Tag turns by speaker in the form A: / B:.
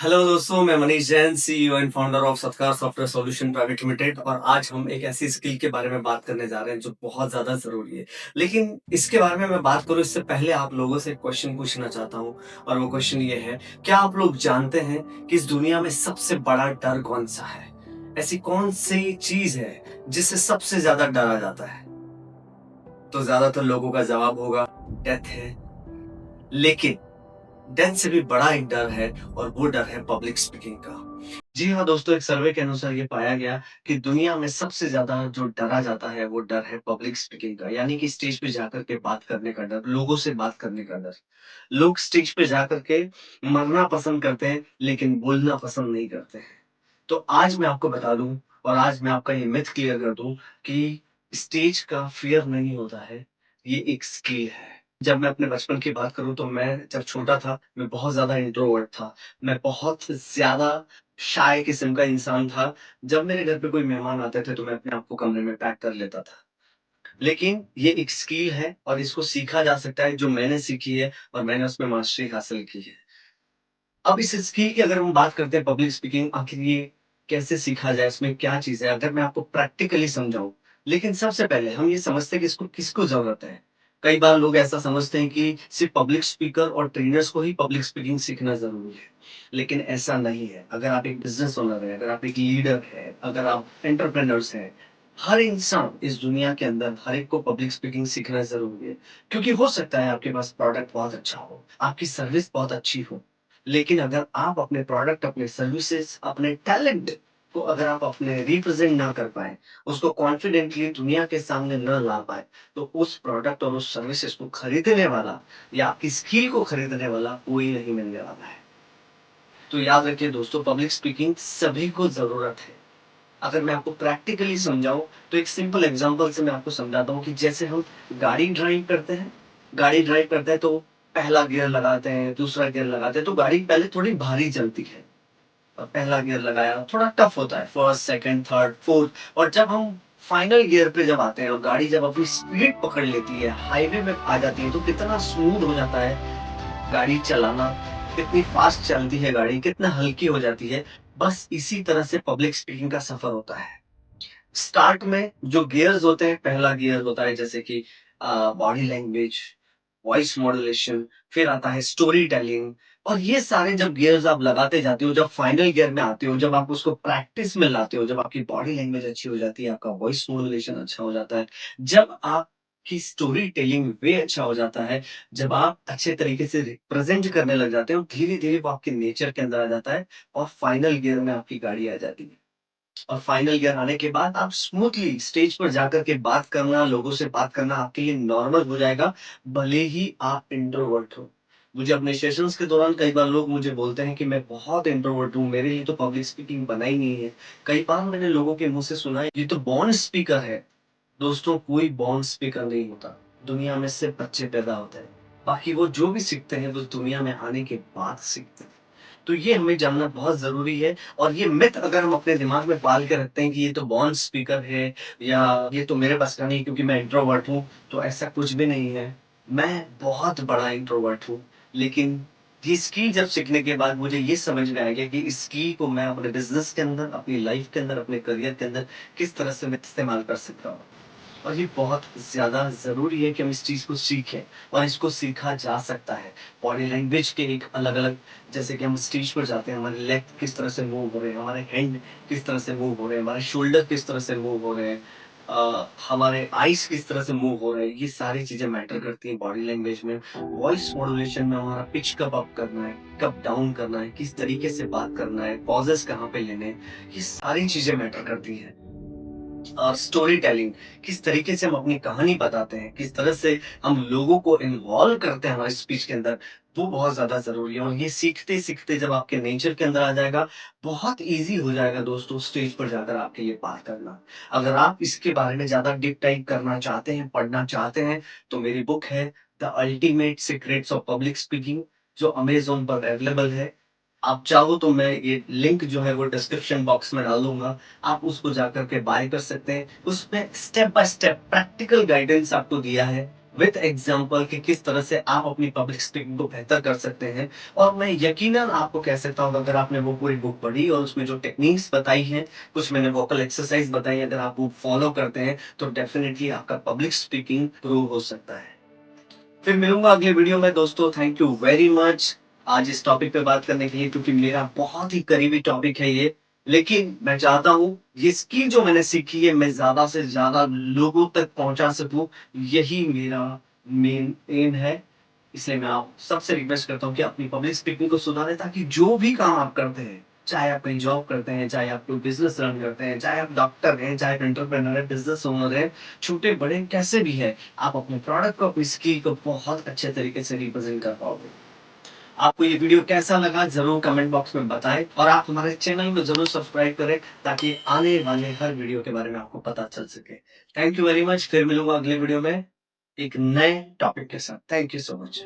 A: Hello दोस्तों, मैं Manish Jain, CEO and founder of सत्कार सॉफ्टवेयर सॉल्यूशन प्राइवेट लिमिटेड और आज हम एक ऐसी स्किल के बारे में बात करने जा रहे हैं जो बहुत ज़्यादा ज़रूरी है। लेकिन इसके बारे में मैं बात करूँ इससे पहले आप लोगों से एक क्वेश्चन पूछना चाहता हूँ और वो क्वेश्चन ये है, क्या आप लोग जानते हैं कि इस दुनिया में सबसे बड़ा डर कौन-सा है? ऐसी कौन-सी चीज़ है जिससे सबसे ज़्यादा डरा जाता है? तो ज़्यादातर लोगों का जवाब होगा डेथ है। लेकिन डेथ से भी बड़ा एक डर है और वो डर है पब्लिक स्पीकिंग का। जी हाँ दोस्तों, एक सर्वे के अनुसार ये पाया गया कि दुनिया में सबसे ज्यादा जो डरा जाता है वो डर है पब्लिक स्पीकिंग का, यानी कि स्टेज पे जाकर के बात करने का डर, लोगों से बात करने का डर। लोग स्टेज पे जाकर के मरना पसंद करते हैं लेकिन बोलना पसंद नहीं करते हैं। तो आज मैं आपको बता दूं और आज मैं आपका ये मिथ क्लियर कर दूं कि स्टेज का फियर नहीं होता है, ये एक स्किल है। जब मैं अपने बचपन की बात करूँ तो मैं जब छोटा था, मैं बहुत ज़्यादा इंट्रोवर्ट था। मैं बहुत ज़्यादा शाय किस्म का इंसान था। जब मेरे घर पे कोई मेहमान आते थे तो मैं अपने आप को कमरे में पैक कर लेता था। लेकिन ये एक स्किल है और इसको सीखा जा सकता है, जो मैंने सीखी है और मैंने उसमें मास्टरी हासिल की है। अब इस स्किल की अगर हम बात करते हैं पब्लिक स्पीकिंग, आखिर ये कैसे सीखा जाए, इसमें क्या चीज़ है? अगर मैं आपको प्रैक्टिकली समझाऊँ, लेकिन सबसे पहले हम ये समझते हैं कि इसको किसको ज़रूरत है। कई बार लोग ऐसा समझते हैं कि सिर्फ़ पब्लिक स्पीकर और ट्रेनर्स को ही पब्लिक स्पीकिंग सीखना ज़रूरी है। लेकिन ऐसा नहीं है। अगर आप एक बिज़नेस ओनर हैं, अगर आप एक लीडर हैं, अगर आप एंटरप्रेन्योर्स हैं, हर इंसान इस दुनिया के अंदर हर एक को पब्लिक स्पीकिंग सीखना ज़रूरी है। क्योंकि हो सकता है आपके पास प्रोडक्ट बहुत अच्छा हो, आपकी सर्विस बहुत अच्छी हो, लेकिन अगर आप अपने प्रोडक्ट, अपने सर्विसेज, अपने टैलेंट को अगर आप अपने रिप्रेजेंट ना कर पाए, उसको कॉन्फिडेंटली दुनिया के सामने न ला पाए, तो उस प्रोडक्ट और उस सर्विसेज को खरीदने वाला या आपकी स्किल को खरीदने वाला कोई नहीं मिलने वाला है। तो याद रखिए दोस्तों, पब्लिक स्पीकिंग सभी को जरूरत है। अगर मैं आपको प्रैक्टिकली समझाऊं तो एक सिंपल एग्जांपल से मैं आपको समझाता हूं कि जैसे हम गाड़ी ड्राइव करते हैं, गाड़ी ड्राइव करते हैं तो पहला गियर लगाते हैं, दूसरा गियर लगाते हैं, तो गाड़ी पहले थोड़ी भारी चलती है। और पहला गियर लगाया थोड़ा टफ होता है, फर्स्ट, सेकंड, थर्ड, फोर्थ, और जब हम फाइनल गियर पे जब आते हैं और गाड़ी जब अपनी स्पीड पकड़ लेती है, हाईवे में आ जाती है, तो कितना स्मूथ हो जाता है गाड़ी चलाना, कितनी फास्ट चलती है गाड़ी, कितना हल्की हो जाती है। बस इसी तरह से पब्लिक स्पीकिंग का सफर होता है। स्टार्ट में जो गियर्स होते हैं, पहला गियर होता है जैसे कि बॉडी लैंग्वेज, वॉइस मॉड्यूलेशन, फिर आता है स्टोरी टेलिंग, और ये सारे जब गियर्स आप लगाते जाते हो, जब फाइनल गियर में आते हो, जब आप उसको प्रैक्टिस में लाते हो, जब आपकी बॉडी लैंग्वेज अच्छी हो जाती है, आपका वॉइस मॉड्यूलेशन अच्छा हो जाता है, जब आपकी स्टोरी टेलिंग वे अच्छा हो जाता है, जब आप अच्छे तरीके से रिप्रेजेंट करने लग जाते हो, धीरे धीरे वो आपके नेचर के अंदर आ जाता है और फाइनल गियर में आपकी गाड़ी आ जाती है। और फाइनल ईयर आने के बाद आप स्मूथली स्टेज पर जाकर के बात करना, लोगों से बात करना आपके लिए नॉर्मल हो जाएगा, भले ही आप इंट्रोवर्ट हो। मुझे अपने सेशंस के दौरान कई बार लोग मुझे बोलते हैं कि मैं बहुत इंट्रोवर्ट हूँ, मेरे लिए तो पब्लिक स्पीकिंग बना ही नहीं है। कई बार मैंने लोगों के मुँह से सुना है, ये तो बॉर्न स्पीकर है। दोस्तों, कोई बॉर्न स्पीकर नहीं होता। दुनिया में सिर्फ बच्चे पैदा होते हैं। बाकी वो जो भी सीखते हैं, वो दुनिया में आने के बाद सीखते हैं। तो ये हमें जानना बहुत ज़रूरी है, और ये मिथ अगर हम अपने दिमाग में पाल के रखते हैं कि ये तो बॉर्न स्पीकर है या ये तो मेरे बस का नहीं क्योंकि मैं इंट्रोवर्ट हूँ, तो ऐसा कुछ भी नहीं है। मैं बहुत बड़ा इंट्रोवर्ट हूँ, लेकिन ये स्किल जब सीखने के बाद मुझे ये समझ में आ गया कि इस स्किल को मैं अपने बिज़नेस के अंदर, अपनी लाइफ़ के अंदर, अपने करियर के अंदर किस तरह से मैं इस्तेमाल कर सकता हूँ। और ये बहुत ज़्यादा ज़रूरी है कि हम इस चीज़ को सीखें, और इसको सीखा जा सकता है। बॉडी लैंग्वेज के एक अलग-अलग, जैसे कि हम स्टेज पर जाते हैं, हमारे लेग किस तरह से मूव हो रहे हैं, हमारे हैंड किस तरह से मूव हो रहे हैं, हमारे शोल्डर किस तरह से मूव हो रहे हैं, हमारे आइज़ किस तरह से मूव हो रहे हैं, ये सारी चीज़ें मैटर करती हैं बॉडी लैंग्वेज में। वॉइस मॉड्यूलेशन में हमारा पिच कब अप करना है, कब डाउन करना है, किस तरीके से बात करना है, पॉजेज़ कहाँ पे लेने हैं, ये सारी चीज़ें मैटर करती हैं। स्टोरी टेलिंग, किस तरीके से हम अपनी कहानी बताते हैं, किस तरह से हम लोगों को इन्वॉल्व करते हैं हमारी स्पीच के अंदर, वो बहुत ज़्यादा ज़रूरी है। और ये सीखते-सीखते जब आपके नेचर के अंदर आ जाएगा, बहुत ईज़ी हो जाएगा दोस्तों स्टेज पर जाकर आपके लिए बात करना। अगर आप इसके बारे में ज़्यादा डीप डाइव करना चाहते हैं, पढ़ना चाहते हैं, तो मेरी बुक है the ultimate secrets of public speaking, जो अमेज़न पर अवेलेबल है। आप चाहो तो मैं ये लिंक जो है वो डिस्क्रिप्शन बॉक्स में डाल दूँगा। आप उसको जाकर के बाय कर सकते हैं। उसमें step by step practical guidance आपको दिया है विथ एग्जाम्पल कि किस तरह से आप अपनी पब्लिक स्पीकिंग को बेहतर कर सकते हैं। और मैं यकीनन आपको कह सकता हूँ अगर आपने वो पूरी बुक पढ़ी और उसमें जो टेक्निक्स बताई हैं, कुछ मैंने वोकल एक्सरसाइज बताई, अगर आप वो फॉलो करते हैं तो डेफिनेटली आपका पब्लिक स्पीकिंग प्रूव हो सकता है। फिर मिलूंगा अगले वीडियो में दोस्तों। थैंक यू वेरी मच आज इस टॉपिक पे बात करने के लिए, क्योंकि मेरा बहुत ही करीबी टॉपिक है ये। लेकिन मैं चाहता हूँ ये स्किल जो मैंने सीखी है मैं ज्यादा से ज्यादा लोगों तक पहुंचा सकूं। यही मेरा मेन एम है। इसलिए मैं आप सबसे रिक्वेस्ट करता हूँ कि अपनी पब्लिक स्पीकिंग को सुधारें, ताकि जो भी काम आप करते हैं, चाहे आप कहीं जॉब करते हैं, चाहे आप कोई बिजनेस रन करते हैं, चाहे आप डॉक्टर हैं, चाहे आप एंटरप्रेन्योर है, बिजनेस ओनर है, छोटे बड़े कैसे भी है, आप अपने प्रोडक्ट को, अपनी स्किल को बहुत अच्छे तरीके से रिप्रेजेंट कर पाओगे। आपको ये वीडियो कैसा लगा जरूर कमेंट बॉक्स में बताएं, और आप हमारे चैनल को जरूर सब्सक्राइब करें ताकि आने वाले हर वीडियो के बारे में आपको पता चल सके। Thank you very much. फिर मिलूंगा अगले वीडियो में एक नए टॉपिक के साथ। Thank you so much.